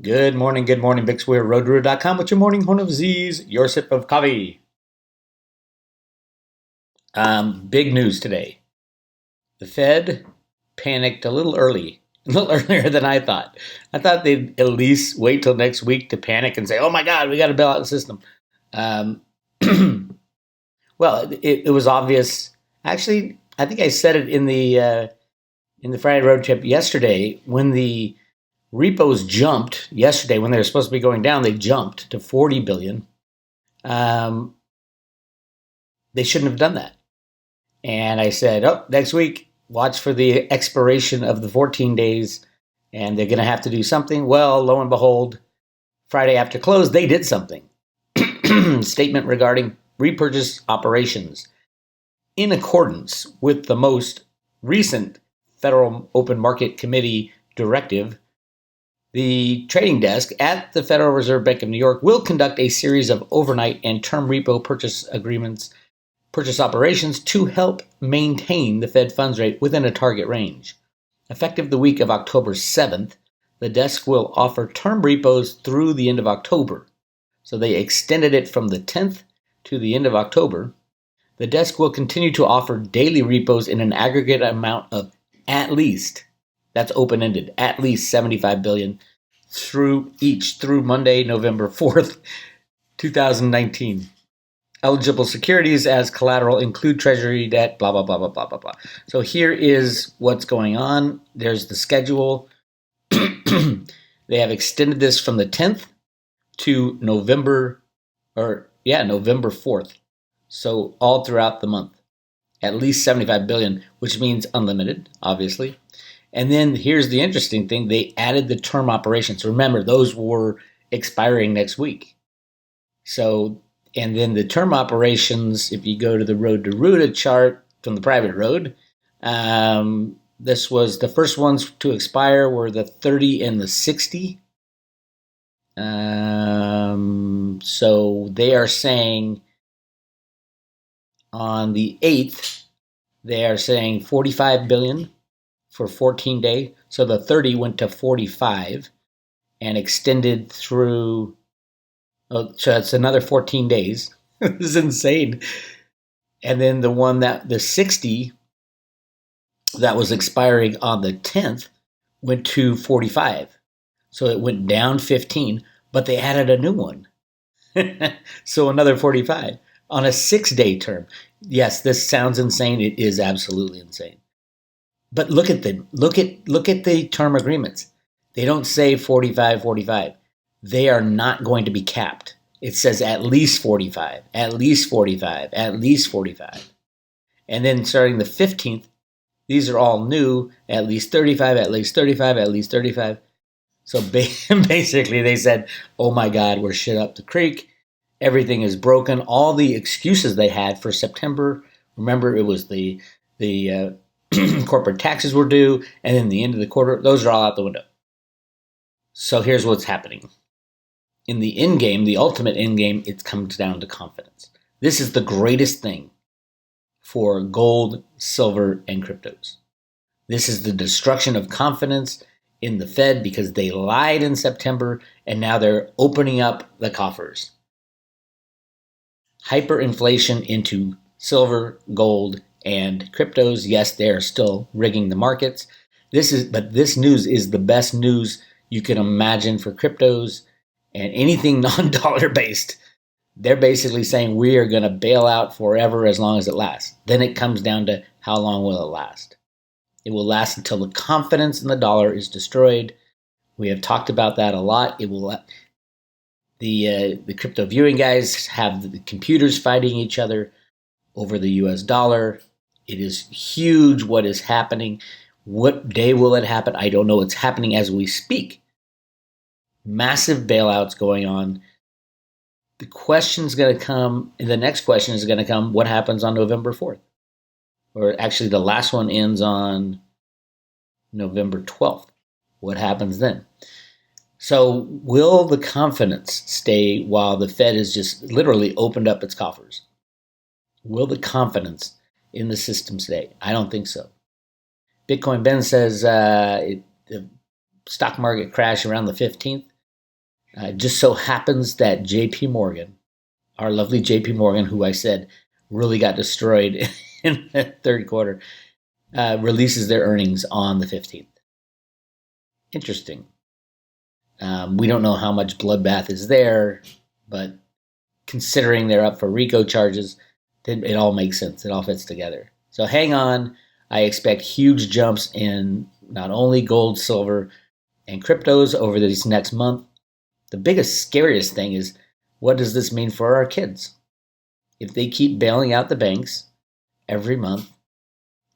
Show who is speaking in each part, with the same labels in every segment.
Speaker 1: Good morning, Bix Weir, roadrunner.com with your morning horn of Z's, your sip of coffee. Big news today. The Fed panicked a little early, a little earlier than I thought. I thought they'd at least wait till next week to panic and say, oh my God, we got to bail out the system. Um, well, it was obvious. Actually, I think I said it in the Friday road trip yesterday when the repos jumped yesterday when they were supposed to be going down. They jumped to 40 billion. Um, they shouldn't have done that. And I said, oh, next week, watch for the expiration of the 14 days, and they're going to have to do something. Well, lo and behold, Friday after close, they did something. Statement regarding repurchase operations. In accordance with the most recent Federal Open Market Committee directive, the trading desk at the Federal Reserve Bank of New York will conduct a series of overnight and term repo purchase operations to help maintain the Fed funds rate within a target range. Effective the week of October 7th, the desk will offer term repos through the end of October. So they extended it from the 10th to the end of October. The desk will continue to offer daily repos in an aggregate amount of at least, that's open-ended, at least 75 billion through Monday, November 4th, 2019. Eligible securities as collateral include treasury debt, blah, blah, blah, blah, blah, blah, blah. So here is what's going on. There's the schedule. They have extended this from the 10th to November 4th. So all throughout the month, at least 75 billion, which means unlimited, obviously. And then here's the interesting thing. They added the term operations. Remember, those were expiring next week. So, and then the term operations, if you go to the road to Ruta chart from the private road, this was the first ones to expire were the 30 and the 60. So they are saying on the 8th, they are saying 45 billion for 14 day. So the 30 went to 45 and extended through. Oh, so it's another 14 days. This is insane. And then the 60 that was expiring on the 10th went to 45. So it went down 15, but they added a new one. So another 45 on a 6-day term. Yes, this sounds insane. It is absolutely insane. But look at them. Look at the term agreements. They don't say 45, 45. They are not going to be capped. It says at least 45, at least 45, at least 45. And then starting the 15th, these are all new, at least 35, at least 35, at least 35. So basically they said, oh my God, we're shit up the creek. Everything is broken. All the excuses they had for September, remember it was the corporate taxes were due, and then the end of the quarter, those are all out the window. So here's what's happening. In the end game, the ultimate end game, it comes down to confidence. This is the greatest thing for gold, silver, and cryptos. This is the destruction of confidence in the Fed because they lied in September and now they're opening up the coffers. Hyperinflation into silver, gold, and cryptos. Yes, they are still rigging the markets. But this news is the best news you can imagine for cryptos and anything non-dollar based. They're basically saying we are going to bail out forever as long as it lasts. Then it comes down to how long will it last? It will last until the confidence in the dollar is destroyed. We have talked about that a lot. It will. The crypto viewing guys have the computers fighting each other over the US dollar. It is huge what is happening. What day will it happen? I don't know. It's happening as we speak. Massive bailouts going on. The question's going to come, and the next question is going to come, what happens on November 4th? Or actually, the last one ends on November 12th. What happens then? So will the confidence stay while the Fed has just literally opened up its coffers? Will the confidence in the system stay? I don't think so. Bitcoin Ben says the stock market crashed around the 15th. Just so happens that JP Morgan, our lovely JP Morgan, who I said really got destroyed in the third quarter, releases their earnings on the 15th. Interesting. We don't know how much bloodbath is there, but considering they're up for RICO charges, it all makes sense. It all fits together. So hang on. I expect huge jumps in not only gold, silver, and cryptos over this next month. The biggest, scariest thing is, what does this mean for our kids? If they keep bailing out the banks every month,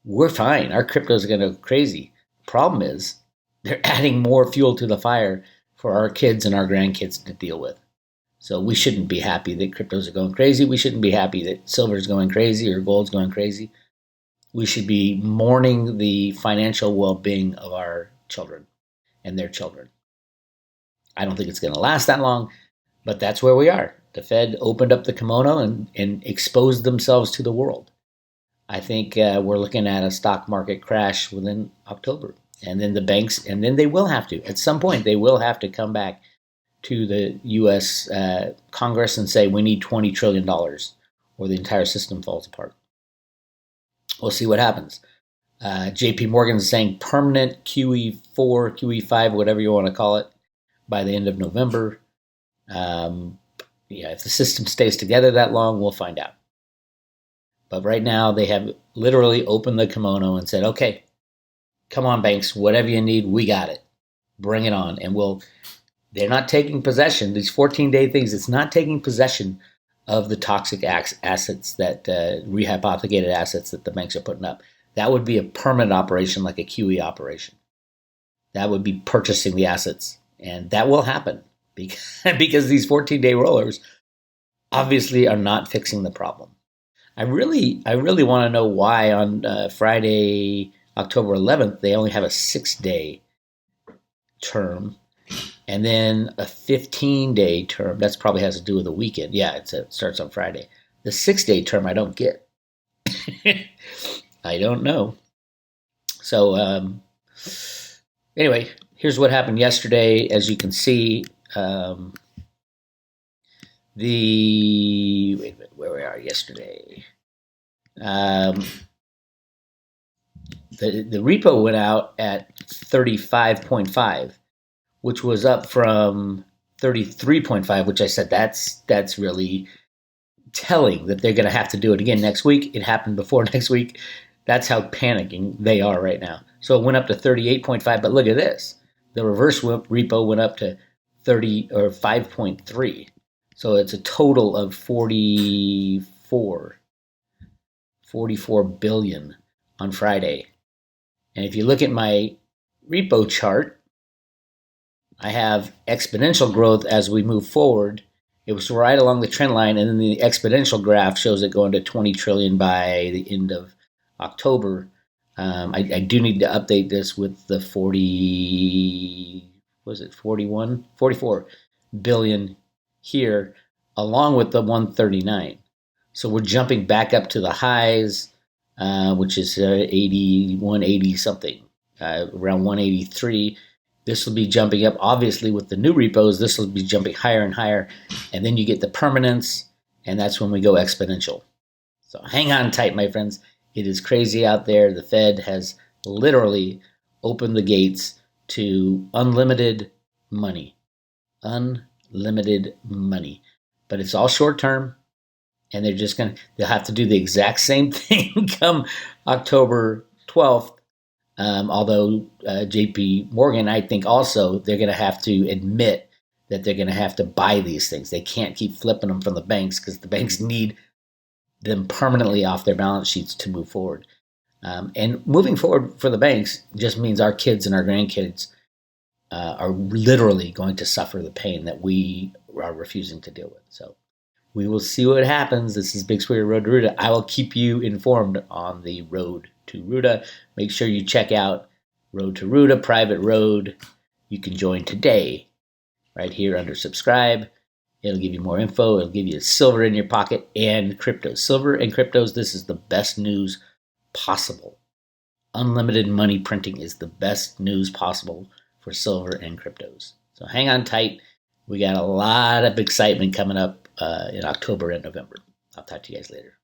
Speaker 1: we're fine. Our cryptos are going to go crazy. Problem is, they're adding more fuel to the fire for our kids and our grandkids to deal with. So we shouldn't be happy that cryptos are going crazy. We shouldn't be happy that silver's going crazy or gold's going crazy. We should be mourning the financial well-being of our children and their children. I don't think it's going to last that long, but that's where we are. The Fed opened up the kimono and exposed themselves to the world. I think we're looking at a stock market crash within October. And then the banks, and then they will have to, at some point, they will have to come back to the U.S. Congress and say, we need $20 trillion or the entire system falls apart. We'll see what happens. JP Morgan is saying permanent QE4, QE5, whatever you want to call it, by the end of November. If the system stays together that long, we'll find out. But right now, they have literally opened the kimono and said, okay, come on, banks, whatever you need, we got it. Bring it on. And they're not taking possession. These 14-day things, it's not taking possession of the toxic assets that rehypothecated assets that the banks are putting up. That would be a permanent operation like a QE operation. That would be purchasing the assets. And that will happen because these 14-day rollers obviously are not fixing the problem. I really want to know why on Friday, October 11th, they only have a 6-day term and then a 15-day term. That's probably has to do with the weekend. Yeah, it starts on Friday. The 6-day term I don't get. I don't know. So anyway, here's what happened yesterday. As you can see, wait a minute, where we are yesterday. The repo went out at 35.5, which was up from 33.5, which I said that's really telling that they're going to have to do it again next week. It happened before next week. That's how panicking they are right now. So it went up to 38.5, but look at this. The reverse repo went up to 5.3. So it's a total of 44 billion on Friday. And if you look at my repo chart, I have exponential growth as we move forward. It was right along the trend line, and then the exponential graph shows it going to 20 trillion by the end of October. I do need to update this with the 44 billion here, along with the 139. So we're jumping back up to the highs, which is 180 something, around 183. This will be jumping up, obviously, with the new repos. This will be jumping higher and higher, and then you get the permanence, and that's when we go exponential. So hang on tight, my friends. It is crazy out there. The Fed has literally opened the gates to unlimited money. Unlimited money. But it's all short term, and they'll have to do the exact same thing come October 12th. Although JP Morgan, I think also they're going to have to admit that they're going to have to buy these things. They can't keep flipping them from the banks because the banks need them permanently off their balance sheets to move forward. And moving forward for the banks just means our kids and our grandkids are literally going to suffer the pain that we are refusing to deal with. So we will see what happens. This is Big Square Road to Ruta. I will keep you informed on the road to Ruta. Make sure you check out Road to Ruta, private road. You can join today right here under subscribe. It'll give you more info. It'll give you silver in your pocket and cryptos. Silver and cryptos, this is the best news possible. Unlimited money printing is the best news possible for silver and cryptos. So hang on tight. We got a lot of excitement coming up in October and November. I'll talk to you guys later.